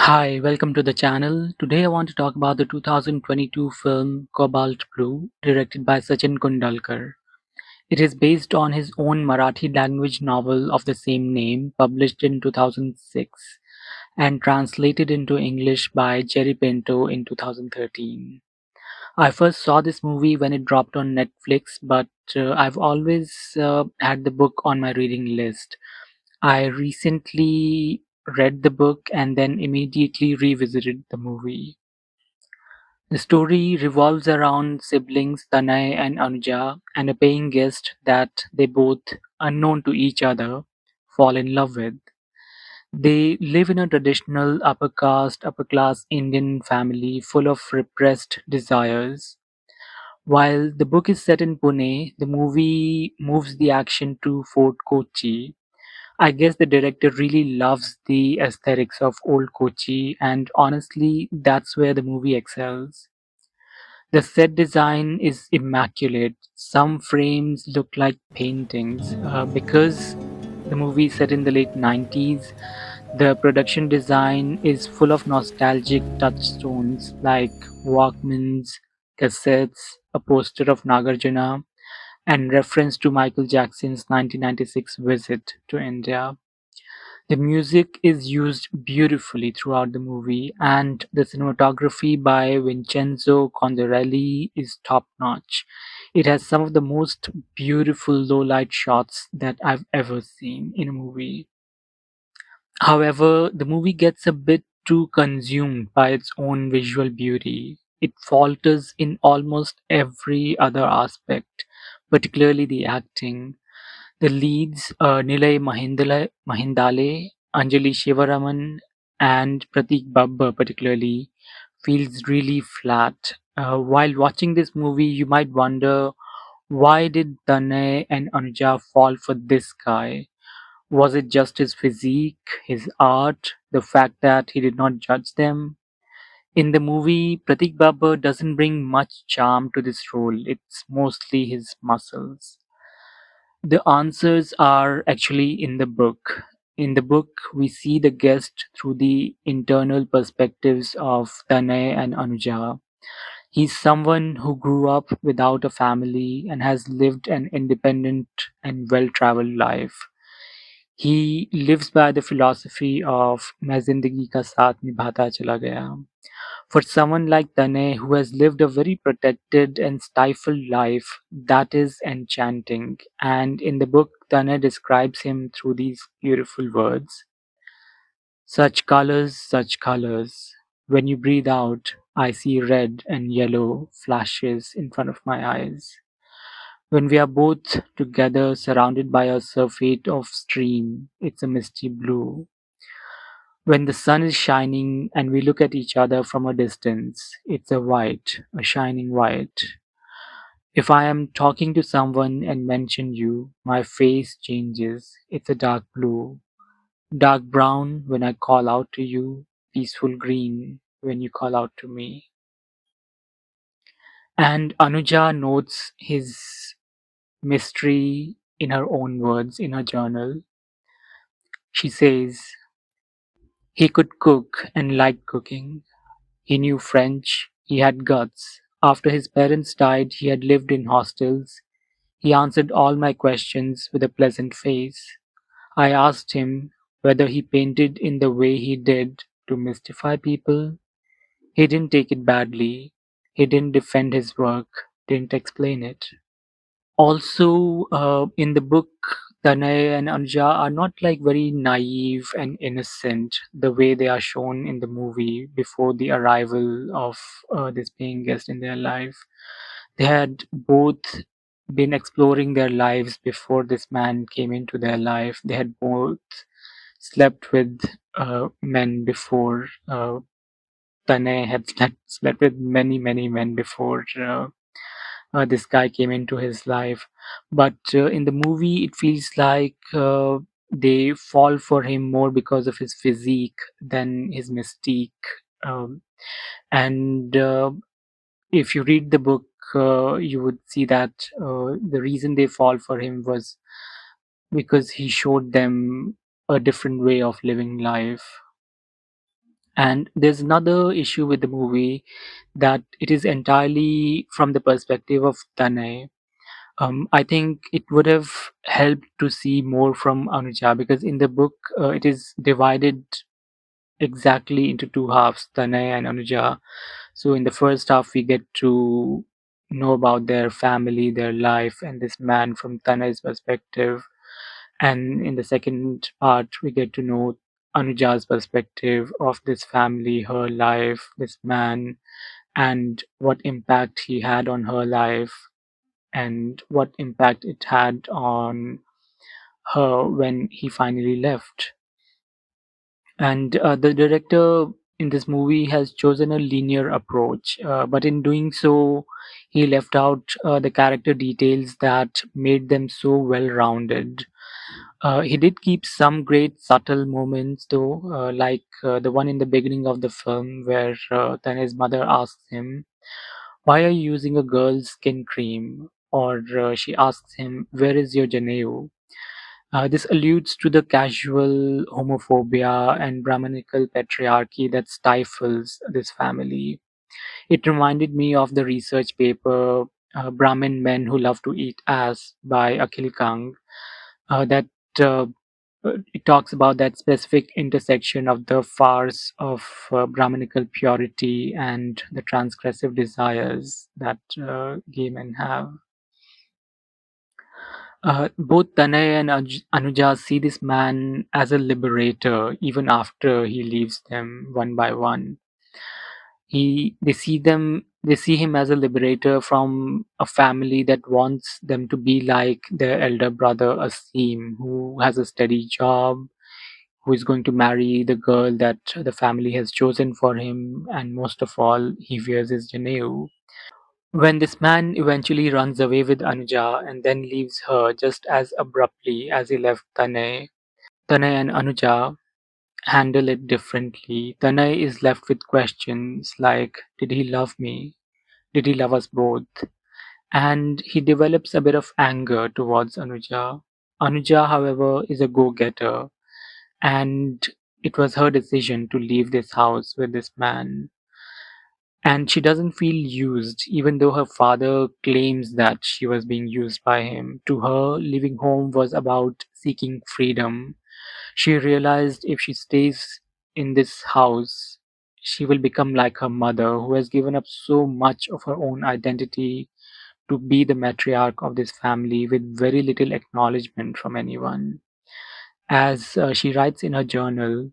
Hi, welcome to the channel. Today I want to talk about the 2022 film Cobalt Blue, directed by Sachin Kundalkar. It is based on his own Marathi language novel of the same name, published in 2006 and translated into English by Jerry Pinto in 2013. I first saw this movie when it dropped on Netflix, but I've always had the book on my reading list. I recently read the book and then immediately revisited the movie. The story revolves around siblings Tanay and Anuja and a paying guest that they both, unknown to each other, fall in love with. They live in a traditional upper caste, upper class Indian family full of repressed desires. While the book is set in Pune, the movie moves the action to Fort Kochi. I guess the director really loves the aesthetics of old Kochi, and honestly, that's where the movie excels. The set design is immaculate. Some frames look like paintings. Because the movie is set in the late 90s, the production design is full of nostalgic touchstones like Walkmans, cassettes, a poster of Nagarjuna, and reference to Michael Jackson's 1996 visit to India. The music is used beautifully throughout the movie, and the cinematography by Vincenzo Condorelli is top notch. It has some of the most beautiful low light shots that I've ever seen in a movie. However, the movie gets a bit too consumed by its own visual beauty. It falters in almost every other aspect, particularly the acting. The leads, Nilay Mahindale, Anjali Shivaraman, and Pratik Babbar particularly, feels really flat. While watching this movie, you might wonder, why did Tanay and Anuja fall for this guy? Was it just his physique, his art, the fact that he did not judge them? In the movie, Pratik Babbar doesn't bring much charm to this role. It's mostly his muscles. The answers are actually in the book. In the book, we see the guest through the internal perspectives of Tanay and Anuja. He's someone who grew up without a family and has lived an independent and well traveled life. He lives by the philosophy of मैं जिंदगी का साथ निभाता चला गया. For someone like Tanay, who has lived a very protected and stifled life, that is enchanting. And in the book, Tanay describes him through these beautiful words: such colors. When you breathe out, I see red and yellow flashes in front of my eyes. When we are both together, surrounded by a surfeit of stream, it's a misty blue. When the sun is shining and we look at each other from a distance, it's a white, a shining white. If I am talking to someone and mention you, my face changes. It's a dark blue. Dark brown when I call out to you, peaceful green when you call out to me. And Anuja notes his mystery in her own words in her journal. She says, he could cook and liked cooking. He knew French. He had guts. After his parents died, he had lived in hostels. He answered all my questions with a pleasant face. I asked him whether he painted in the way he did to mystify people. He didn't take it badly. He didn't defend his work, didn't explain it. Also, in the book, Tanay and Anja are not like very naive and innocent the way they are shown in the movie before the arrival of this paying guest in their life. They had both been exploring their lives before this man came into their life. They had both slept with men before. Tanay had slept with many men before this guy came into his life. But in the movie, it feels like they fall for him more because of his physique than his mystique. Um, and if you read the book, you would see that the reason they fall for him was because he showed them a different way of living life. And there's another issue with the movie, that it is entirely from the perspective of Tanay. I think it would have helped to see more from Anuja, because in the book it is divided exactly into two halves, Tanay and Anuja. So in the first half, we get to know about their family, their life, and this man from Tanay's perspective. And in the second part, we get to know Anuja's perspective of this family, her life, this man, and what impact he had on her life, and what impact it had on her when he finally left. And the director in this movie has chosen a linear approach, but in doing so, he left out the character details that made them so well rounded. He did keep some great subtle moments, though, like the one in the beginning of the film where Tanya's mother asks him, "Why are you using a girl's skin cream?" Or she asks him, "Where is your Janeu?" This alludes to the casual homophobia and Brahminical patriarchy that stifles this family. It reminded me of the research paper Brahmin Men Who Love to Eat Ass by Akhil Kang. That uh, it talks about that specific intersection of the farce of Brahminical purity and the transgressive desires that gay men have. Both Tanay and Anuja see this man as a liberator even after he leaves them one by one. They see him as a liberator from a family that wants them to be like their elder brother Asim, who has a steady job, who is going to marry the girl that the family has chosen for him, and most of all, he wears his Janeu. When this man eventually runs away with Anuja and then leaves her just as abruptly as he left Tanay, Tanay and Anuja handle it differently. Tanay is left with questions like, did he love me? Did he love us both? And he develops a bit of anger towards Anuja. Anuja, however, is a go getter, and it was her decision to leave this house with this man. And she doesn't feel used, even though her father claims that she was being used by him. To her, leaving home was about seeking freedom. She realized if she stays in this house, she will become like her mother, who has given up so much of her own identity to be the matriarch of this family with very little acknowledgement from anyone. As she writes in her journal,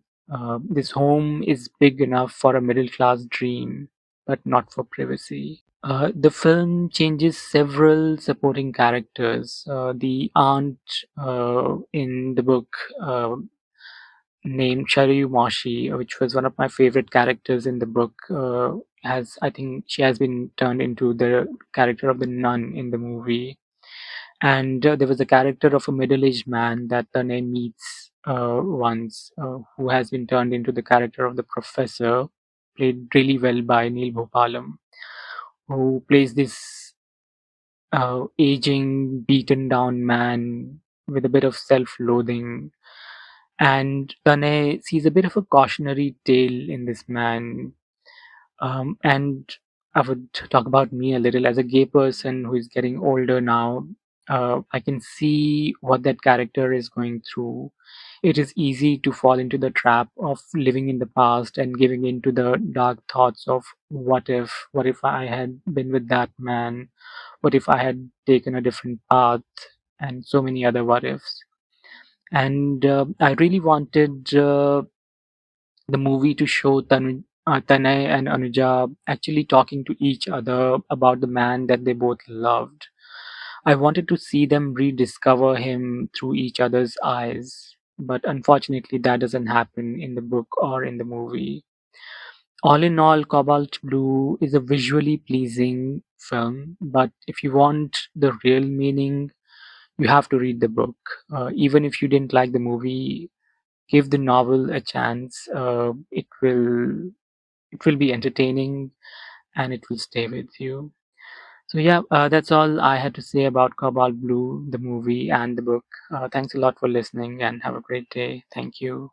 this home is big enough for a middle class dream, but not for privacy. The film changes several supporting characters. The aunt in the book, named Shariyu Moshi, which was one of my favorite characters in the book, has I think she has been turned into the character of the nun in the movie. And there was a character of a middle-aged man that Tanay meets once, who has been turned into the character of the professor, played really well by Neil Bhopalam, who plays this aging, beaten down man with a bit of self-loathing. And Tanay sees a bit of a cautionary tale in this man. And I would talk about me a little as a gay person who is getting older now. I can see what that character is going through. It is easy to fall into the trap of living in the past and giving into the dark thoughts of what if I had been with that man? What if I had taken a different path? And so many other what ifs. And I really wanted the movie to show Tanay and Anuja actually talking to each other about the man that they both loved. I wanted to see them rediscover him through each other's eyes, but unfortunately, that doesn't happen in the book or in the movie. All in all, Cobalt Blue is a visually pleasing film, but if you want the real meaning, you have to read the book. Even if you didn't like the movie, give the novel a chance. It will be entertaining, and it will stay with you. So yeah, that's all I had to say about Cobalt Blue, the movie and the book. Thanks a lot for listening, and have a great day. Thank you.